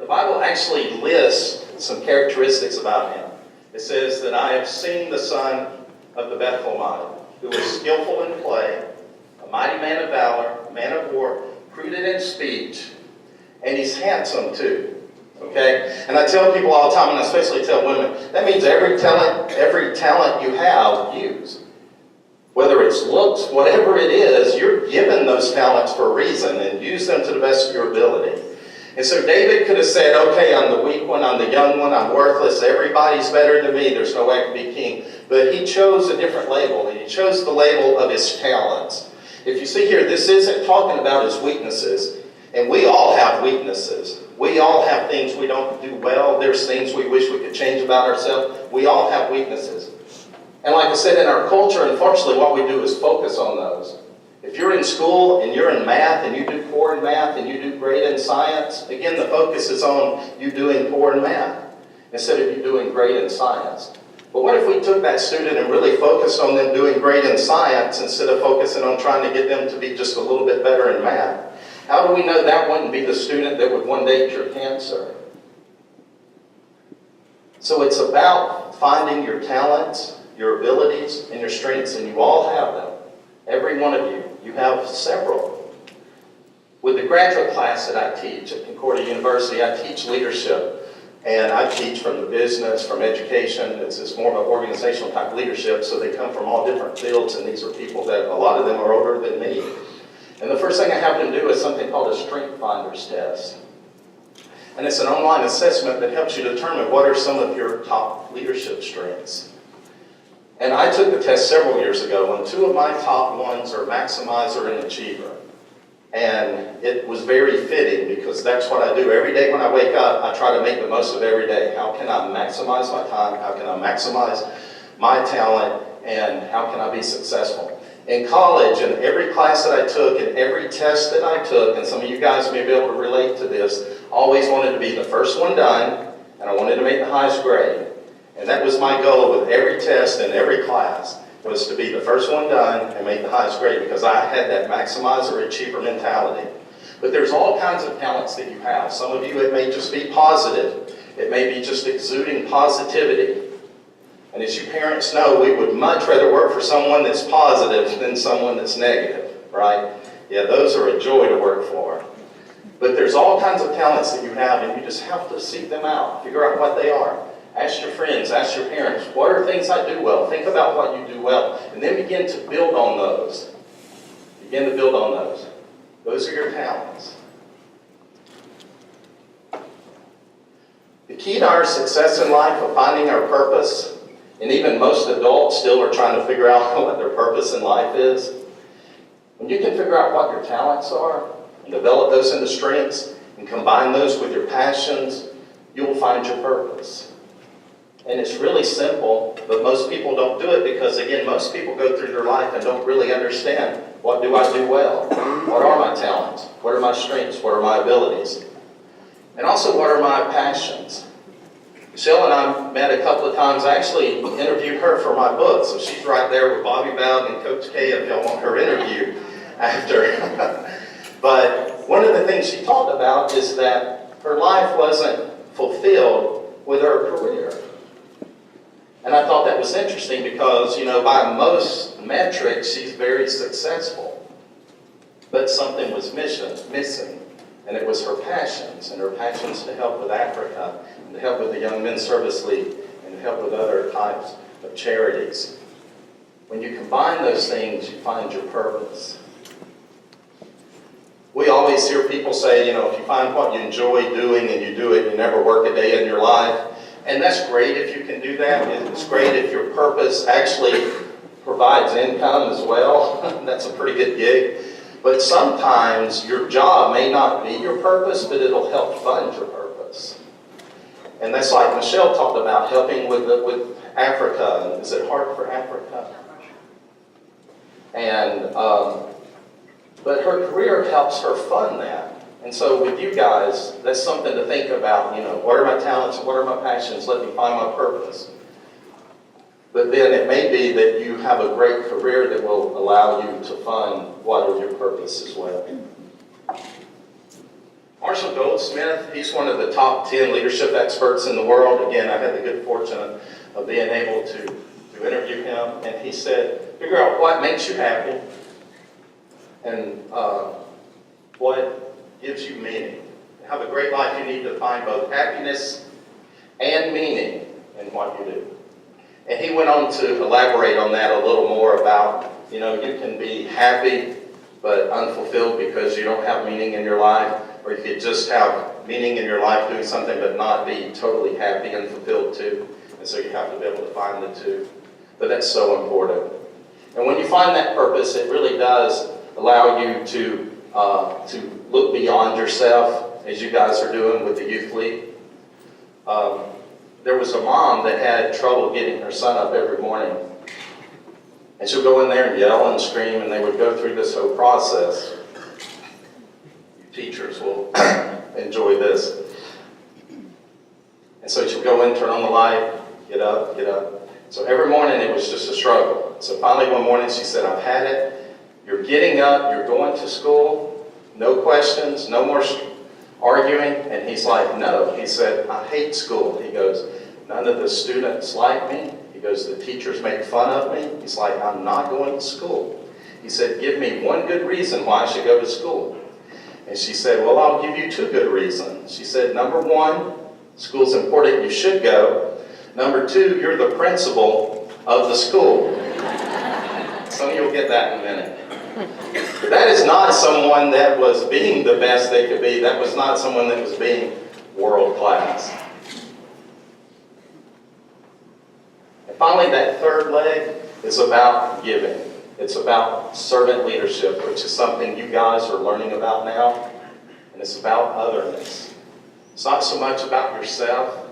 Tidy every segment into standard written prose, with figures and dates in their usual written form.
The Bible actually lists some characteristics about him. It says that I have seen the son of the Bethlehemite, who is skillful in play, a mighty man of valor, a man of war, prudent in speech, and he's handsome too. Okay? And I tell people all the time, and I especially tell women, that means every talent you have, use. Whether it's looks, whatever it is, you're given those talents for a reason, and use them to the best of your ability. And so David could have said, okay, I'm the weak one, I'm the young one, I'm worthless, everybody's better than me, there's no way I can be king. But he chose a different label, and he chose the label of his talents. If you see here, this isn't talking about his weaknesses, and we all have weaknesses. We all have things we don't do well. There's things we wish we could change about ourselves. We all have weaknesses. And like I said, in our culture, unfortunately, what we do is focus on those. If you're in school and you're in math and you do poor in math and you do great in science, again, the focus is on you doing poor in math instead of you doing great in science. But what if we took that student and really focused on them doing great in science instead of focusing on trying to get them to be just a little bit better in math? How do we know that wouldn't be the student that would one day cure cancer? So it's about finding your talents, your abilities, and your strengths, and you all have them. Every one of you. You have several. With the graduate class that I teach at Concordia University, I teach leadership. And I teach from the business, from education. It's more of an organizational type leadership, so they come from all different fields, and these are people that a lot of them are older than me. And the first thing I have them do is something called a Strength Finders test. And it's an online assessment that helps you determine what are some of your top leadership strengths. And I took the test several years ago, and two of my top ones are maximizer and achiever. And it was very fitting because that's what I do. Every day when I wake up, I try to make the most of every day. How can I maximize my time? How can I maximize my talent? And how can I be successful? In college, and every class that I took, and every test that I took, and some of you guys may be able to relate to this, I always wanted to be the first one done, and I wanted to make the highest grade. And that was my goal with every test and every class, was to be the first one done and make the highest grade, because I had that maximizer achiever mentality. But there's all kinds of talents that you have. Some of you, it may just be positive. It may be just exuding positivity. And as you parents know, we would much rather work for someone that's positive than someone that's negative, right? Yeah, those are a joy to work for. But there's all kinds of talents that you have, and you just have to seek them out, figure out what they are. Ask your friends, ask your parents, what are things I do well? Think about what you do well, and then begin to build on those. Begin to build on those. Those are your talents. The key to our success in life of finding our purpose, and even most adults still are trying to figure out what their purpose in life is. When you can figure out what your talents are, and develop those into strengths, and combine those with your passions, you will find your purpose. And it's really simple, but most people don't do it because, again, most people go through their life and don't really understand, what do I do well? What are my talents? What are my strengths? What are my abilities? And also, what are my passions? Michelle and I met a couple of times. I actually interviewed her for my book, so she's right there with Bobby Bowden and Coach K if y'all want her interview after. But one of the things she talked about is that her life wasn't fulfilled with her career. And I thought that was interesting because, by most metrics, she's very successful. But something was missing. And it was her passions, and her passions to help with Africa, and to help with the Young Men's Service League, and to help with other types of charities. When you combine those things, you find your purpose. We always hear people say, if you find what you enjoy doing and you do it, you never work a day in your life. And that's great if you can do that. It's great if your purpose actually provides income as well. That's a pretty good gig. But sometimes your job may not be your purpose, but it'll help fund your purpose. And that's like Michelle talked about, helping with Africa. Is it Heart for Africa? And but her career helps her fund that. And so with you guys, that's something to think about. What are my talents? What are my passions? Let me find my purpose. But then it may be that you have a great career that will allow you to fund what is your purpose as well. Marcia Marshall Goldsmith, he's one of the top 10 leadership experts in the world. Again, I had the good fortune of being able to interview him, and he said, figure out what makes you happy and what gives you meaning. To have a great life, you need to find both happiness and meaning in what you do. And he went on to elaborate on that a little more about, you can be happy but unfulfilled because you don't have meaning in your life, or you could just have meaning in your life doing something but not be totally happy and fulfilled too. And so you have to be able to find the two. But that's so important. And when you find that purpose, it really does allow you to look beyond yourself, as you guys are doing with the youth league. There was a mom that had trouble getting her son up every morning. And she'll go in there and yell and scream, and they would go through this whole process. You teachers will enjoy this. And so she'll go in, turn on the light, get up, get up. So every morning it was just a struggle. So finally one morning she said, I've had it. You're getting up, you're going to school, no questions, no more arguing. And he's like, no. He said, I hate school. He goes, none of the students like me. He goes, the teachers make fun of me. He's like, I'm not going to school. He said, give me one good reason why I should go to school. And she said, well, I'll give you two good reasons. She said, number one, school's important, you should go. Number two, you're the principal of the school. Some of you will get that in a minute. But that is not someone that was being the best they could be. That was not someone that was being world class. And finally, that third leg is about giving. It's about servant leadership, which is something you guys are learning about now. And it's about otherness. It's not so much about yourself.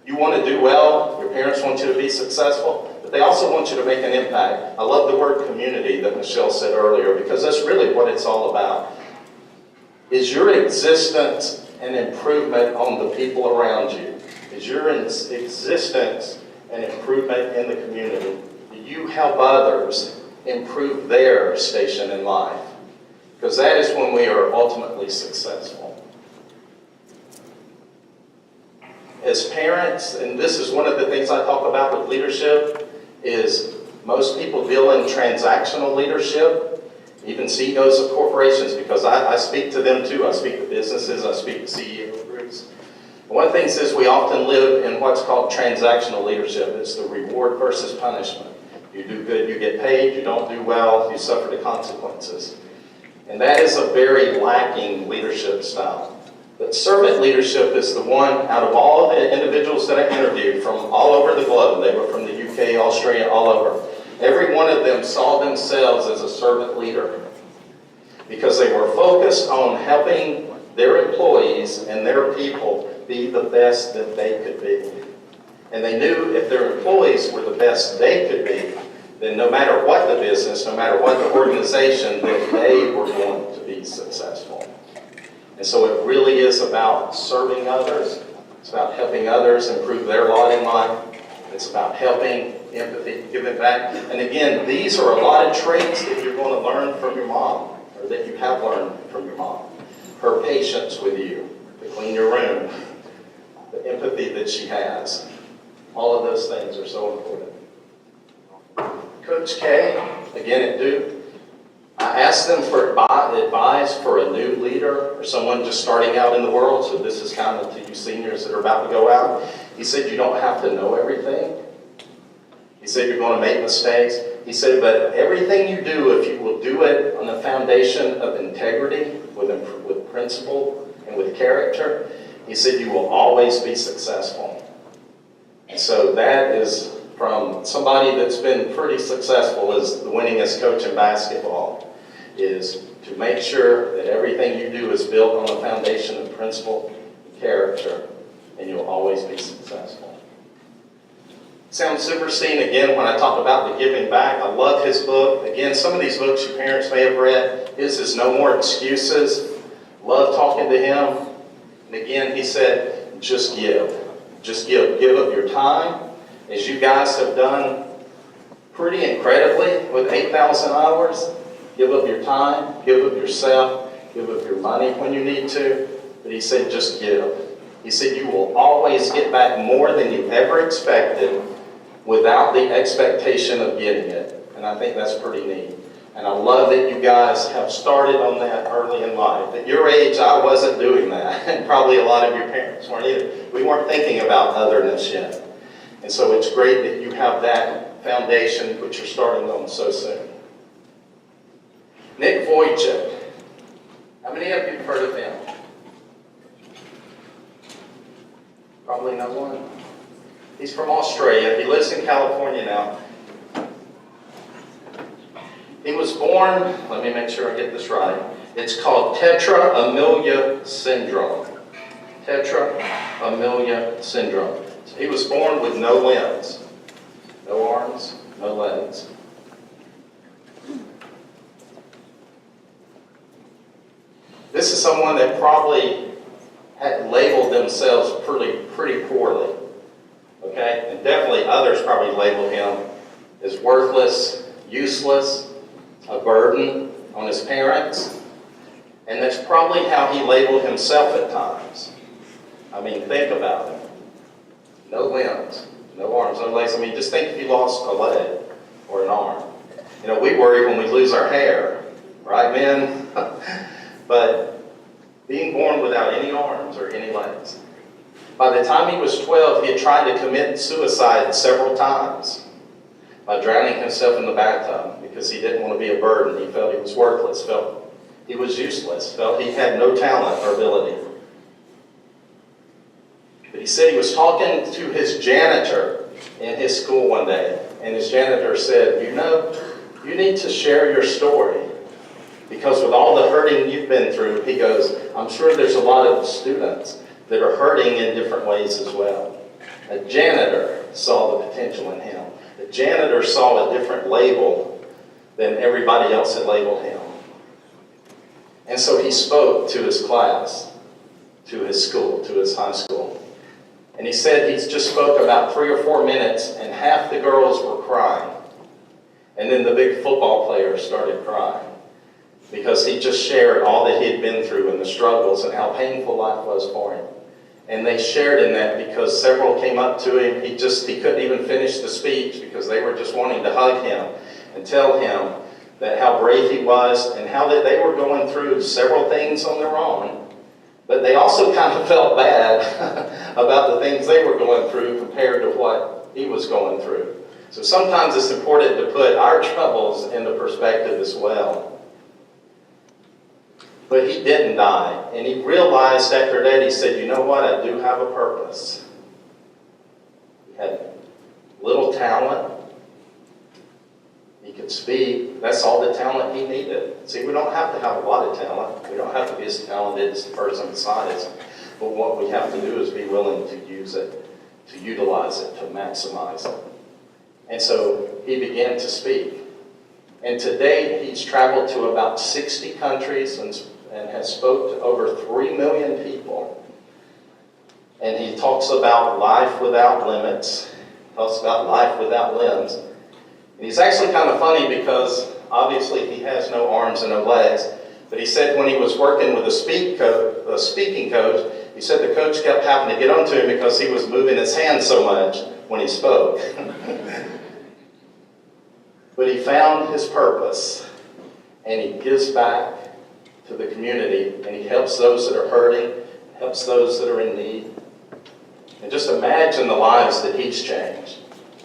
You want to do well, your parents want you to be successful, but they also want you to make an impact. I love the word community that Michelle said earlier, because that's really what it's all about. Is your existence an improvement on the people around you? Is your existence an improvement in the community? Do you help others improve their station in life? Because that is when we are ultimately successful. As parents, and this is one of the things I talk about with leadership, is most people deal in transactional leadership, even CEOs of corporations, because I speak to them too. I speak to businesses, I speak to CEO groups. And one of the things is we often live in what's called transactional leadership. It's the reward versus punishment. You do good, you get paid. You don't do well, you suffer the consequences. And that is a very lacking leadership style. But servant leadership is the one, out of all the individuals that I interviewed from all over the globe, they were from the UK, Australia, all over, every one of them saw themselves as a servant leader because they were focused on helping their employees and their people be the best that they could be. And they knew if their employees were the best they could be, then no matter what the business, no matter what the organization, that they were going to be successful. And so it really is about serving others. It's about helping others improve their lot in life. It's about helping, empathy, giving back. And again, these are a lot of traits that you're going to learn from your mom, or that you have learned from your mom. Her patience with you, to clean your room, the empathy that she has. All of those things are so important. Coach K, again at Duke, I asked them for advice for a new leader or someone just starting out in the world. So this is kind of to you seniors that are about to go out. He said, you don't have to know everything. He said, you're going to make mistakes. He said, but everything you do, if you will do it on the foundation of integrity, with principle, and with character, he said, you will always be successful. And so that is from somebody that's been pretty successful as the winningest coach in basketball, is to make sure that everything you do is built on the foundation of principle and character, and you'll always be successful. Sounds Superstein, again, when I talk about the giving back, I love his book. Again, some of these books your parents may have read. His is No More Excuses. Love talking to him. And again, he said, just give. Just give. Give of your time, as you guys have done pretty incredibly with 8,000 hours. Give of your time, give of yourself, give of your money when you need to, but he said, just give. He said, you will always get back more than you ever expected without the expectation of getting it. And I think that's pretty neat. And I love that you guys have started on that early in life. At your age, I wasn't doing that, and probably a lot of your parents weren't either. We weren't thinking about otherness yet. And so it's great that you have that foundation, which you're starting on so soon. Nick Vujicic. How many of you have heard of him? Probably no one. He's from Australia. He lives in California now. He was born, let me make sure I get this right. It's called tetraamelia syndrome. Tetraamelia syndrome. So he was born with no limbs, no arms, no legs. This is someone that probably had labeled themselves pretty poorly. Okay? And definitely others probably labeled him as worthless, useless, a burden on his parents. And that's probably how he labeled himself at times. I mean, think about it. No limbs, no arms, no legs. I mean, just think if you lost a leg or an arm. You know, we worry when we lose our hair, right, men? But being born without any arms or any legs. By the time he was 12, he had tried to commit suicide several times by drowning himself in the bathtub because he didn't want to be a burden. He felt he was worthless, felt he was useless, felt he had no talent or ability. But he said he was talking to his janitor in his school one day, and his janitor said, you know, you need to share your story. Because with all the hurting you've been through, he goes, I'm sure there's a lot of students that are hurting in different ways as well. A janitor saw the potential in him. The janitor saw a different label than everybody else had labeled him. And so he spoke to his class, to his school, to his high school. And he said he just spoke about 3 or 4 minutes, and half the girls were crying. And then the big football players started crying, because he just shared all that he had been through and the struggles and how painful life was for him. And they shared in that because several came up to him. He couldn't even finish the speech because they were just wanting to hug him and tell him that how brave he was and how that they were going through several things on their own. But they also kind of felt bad about the things they were going through compared to what he was going through. So sometimes it's important to put our troubles into perspective as well. But he didn't die. And he realized after that, he said, you know what, I do have a purpose. He had little talent. He could speak. That's all the talent he needed. See, we don't have to have a lot of talent. We don't have to be as talented as the person beside us. But what we have to do is be willing to use it, to utilize it, to maximize it. And so he began to speak. And today, he's traveled to about 60 countries and has spoke to over 3 million people. And he talks about life without limits, talks about life without limbs. And he's actually kind of funny because obviously he has no arms and no legs, but he said when he was working with a speaking coach, he said the coach kept having to get onto him because he was moving his hands so much when he spoke. But he found his purpose, and he gives back to the community, and he helps those that are hurting, helps those that are in need. And just imagine the lives that he's changed.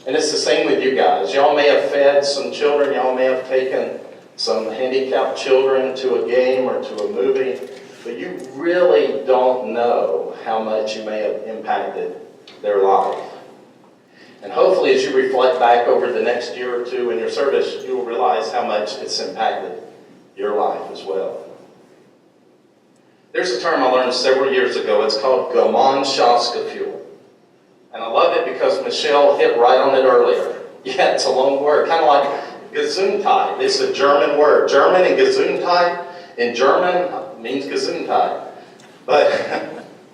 And it's the same with you guys. Y'all may have fed some children, y'all may have taken some handicapped children to a game or to a movie, but you really don't know how much you may have impacted their life. And hopefully as you reflect back over the next year or two in your service, you will realize how much it's impacted your life as well. There's a term I learned several years ago. It's called Gemeinschaftsgefühl. And I love it because Michelle hit right on it earlier. Yeah, it's a long word, kind of like Gesundheit. It's a German word. German and Gesundheit in German means Gesundheit. But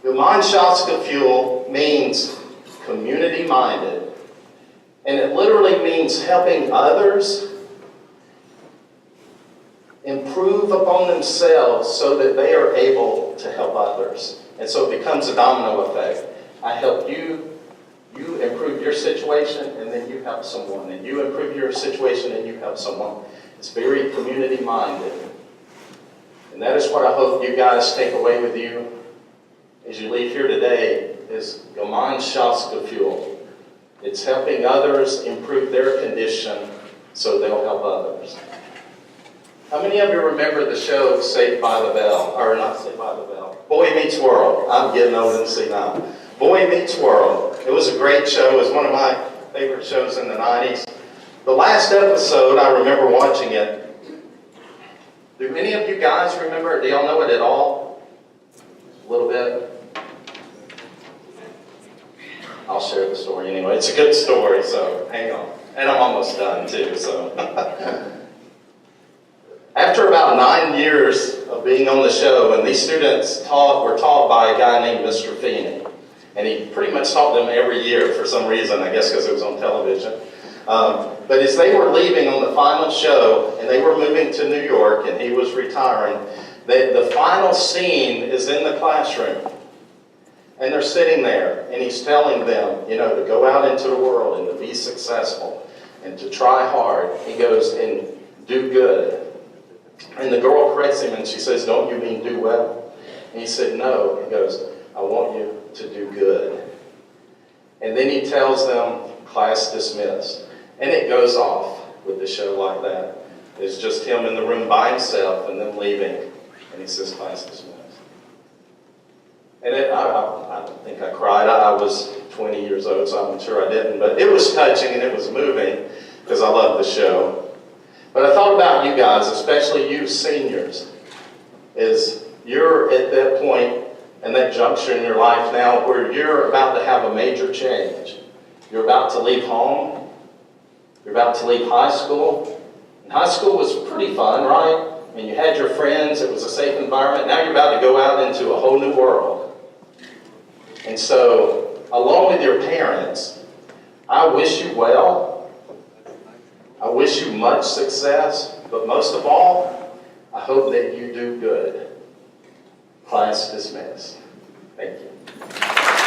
Gemeinschaftsgefühl means community-minded. And it literally means helping others improve upon themselves so that they are able to help others. And so it becomes a domino effect. I help you, you improve your situation, and then you help someone. And you improve your situation, and you help someone. It's very community-minded. And that is what I hope you guys take away with you as you leave here today, is Gemeinschaftsgefühl. It's helping others improve their condition so they'll help others. How many of you remember the show Saved by the Bell? Or not Saved by the Bell. Boy Meets World. I'm getting old and see now. Boy Meets World. It was a great show. It was one of my favorite shows in the 90s. The last episode, I remember watching it. Do any of you guys remember it? Do y'all know it at all? A little bit? I'll share the story anyway. It's a good story, so hang on. And I'm almost done too, so. After about 9 years of being on the show, and these students were taught by a guy named Mr. Feeney. And he pretty much taught them every year for some reason, I guess because it was on television. But as they were leaving on the final show, and they were moving to New York, and he was retiring, the final scene is in the classroom. And they're sitting there, and he's telling them, you know, to go out into the world and to be successful and to try hard. He goes, and do good. And the girl corrects him, and she says, don't you mean do well? And he said, no. He goes, I want you to do good. And then he tells them, class dismissed. And it goes off with the show like that. It's just him in the room by himself and them leaving. And he says, class dismissed. And I don't think I cried. I was 20 years old, so I'm sure I didn't. But it was touching and it was moving because I love the show. But I thought about you guys, especially you seniors, is you're at that point and that juncture in your life now where you're about to have a major change. You're about to leave home. You're about to leave high school. And high school was pretty fun, right? I mean, you had your friends. It was a safe environment. Now you're about to go out into a whole new world. And so, along with your parents, I wish you well. I wish you much success. But most of all, I hope that you do good. Class dismissed. Thank you.